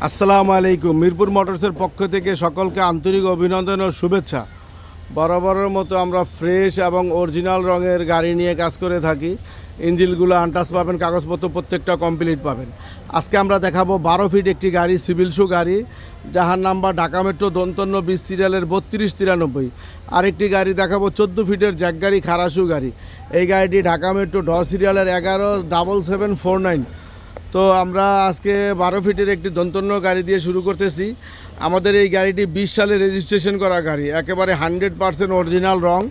আসসালামু আলাইকুম। মিরপুর মোটরসের পক্ষ থেকে সকলকে আন্তরিক অভিনন্দন ও শুভেচ্ছা। বরাবরের মতো আমরা ফ্রেশ এবং অরিজিনাল রঙের গাড়ি নিয়ে কাজ করে থাকি। ইঞ্জিনগুলো আনটাচ পাবেন, কাগজপত্র প্রত্যেকটা কমপ্লিট পাবেন। আজকে আমরা দেখাবো 12 ফিট একটি গাড়ি, সিভিল শু গাড়ি, যাহার নাম্বার ঢাকা মেট্রো 20 সিরিয়ালের 3293। আরেকটি গাড়ি দেখাবো 14 ফিটের জ্যাক গাড়ি, খারাশু গাড়ি। এই গাড়িটি ঢাকা মেট্রো 10 সিরিয়ালের 117749। তো আমরা আজকে 12 ফিটের একটি দন্তন্য গাড়ি দিয়ে শুরু করতেছি। আমাদের এই গাড়িটি 20 সালে রেজিস্ট্রেশন করা গাড়ি, একেবারে 100% অরিজিনাল রং,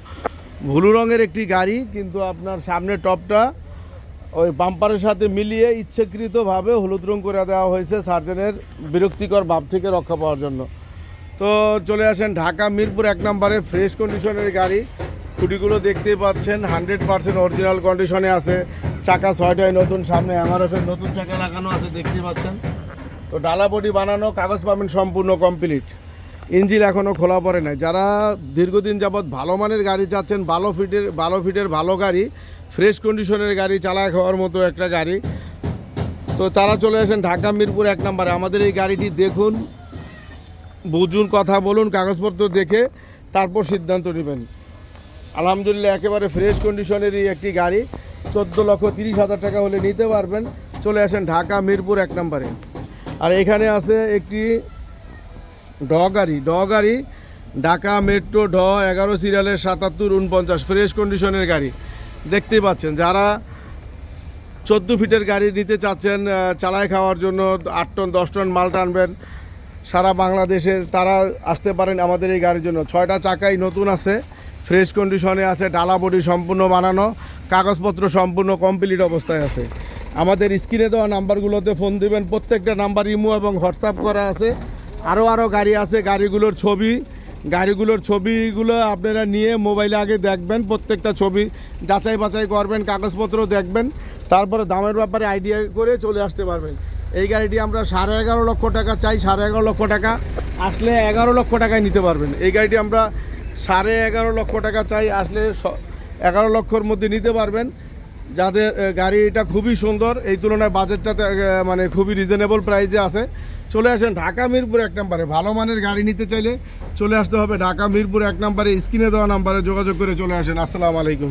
ব্লু রঙের একটি গাড়ি। কিন্তু আপনার সামনের টপটা ওই বাম্পারের সাথে মিলিয়ে ইচ্ছাকৃতভাবে হলুদ রং করে দেওয়া হয়েছে সার্জেনের বিরক্তিকর ভাব থেকে রক্ষা পাওয়ার জন্য। তো চলে আসেন ঢাকা মিরপুর 1 নম্বরে, ফ্রেশ কন্ডিশনের গাড়ি। খুঁটিগুলো দেখতেই পাচ্ছেন 100% অরিজিনাল কন্ডিশনে আছে। চাকা 6টায় নতুন, সামনে এমআরএফের নতুন চাকা লাগানো আছে, দেখতেই পাচ্ছেন। তো ডালা বডি বানানো, কাগজ পাবেন সম্পূর্ণ কমপ্লিট। ইঞ্জিন এখনও খোলা পড়ে নাই। যারা দীর্ঘদিন যাবৎ ভালো মানের গাড়ি চাচ্ছেন, 12 ফিটের ভালো গাড়ি, ফ্রেশ কন্ডিশনের গাড়ি, চালায় খাওয়ার মতো একটা গাড়ি, তো তারা চলে আসেন ঢাকা মিরপুর 1 নম্বরে। আমাদের এই গাড়িটি দেখুন, বুঝুন, কথা বলুন, কাগজপত্র দেখে তারপর সিদ্ধান্ত নেবেন। আলহামদুলিল্লাহ একেবারে ফ্রেশ কন্ডিশনেরই একটি গাড়ি। 14,30,000 টাকা হলে নিতে পারবেন। চলে আসেন ঢাকা মিরপুর 1 নম্বরে। আর এখানে আছে একটি ড গাড়ি, ঢাকা মেট্রো 11 সিরিয়ালের 7749, ফ্রেশ কন্ডিশনের গাড়ি, দেখতেই পাচ্ছেন। যারা 14 ফিটের গাড়ি নিতে চাচ্ছেন, চালায় খাওয়ার জন্য, 8 টন 10 টন মাল টানবেন সারা বাংলাদেশে, তারা আসতে পারেন আমাদের এই গাড়ির জন্য। 6টা চাকাই নতুন আছে, ফ্রেশ কন্ডিশনে আছে, ডালা বডি সম্পূর্ণ বানানো, কাগজপত্র সম্পূর্ণ কমপ্লিট অবস্থায় আছে। আমাদের স্ক্রিনে দেওয়া নাম্বারগুলোতে ফোন দিবেন, প্রত্যেকটা নাম্বার ইমো এবং হোয়াটসঅ্যাপ করা আছে। আরও গাড়ি আছে, গাড়িগুলোর ছবিগুলো আপনারা নিয়ে মোবাইলে আগে দেখবেন, প্রত্যেকটা ছবি যাচাই বাছাই করবেন, কাগজপত্র দেখবেন, তারপরে দামের ব্যাপারে আইডিয়া করে চলে আসতে পারবেন। এই গাড়িটি আমরা 11.5 লক্ষ টাকা চাই। 11.5 লক্ষ টাকা আসলে 11 লক্ষ টাকায় নিতে পারবেন। এই গাড়িটি আমরা 11.5 লক্ষ টাকা চাই, আসলে 11 লক্ষর মধ্যে নিতে পারবেন। যাদের গাড়িটা খুবই সুন্দর, এই তুলনায় বাজেটটাতে মানে খুবই রিজনেবল প্রাইসে আছে। চলে আসেন ঢাকা মিরপুর 1 নম্বরে। ভালো মানের গাড়ি নিতে চাইলে চলে আসতে হবে ঢাকা মিরপুর 1 নম্বরে। স্ক্রিনে দেওয়া নাম্বারে যোগাযোগ করে চলে আসেন। আসসালামু আলাইকুম।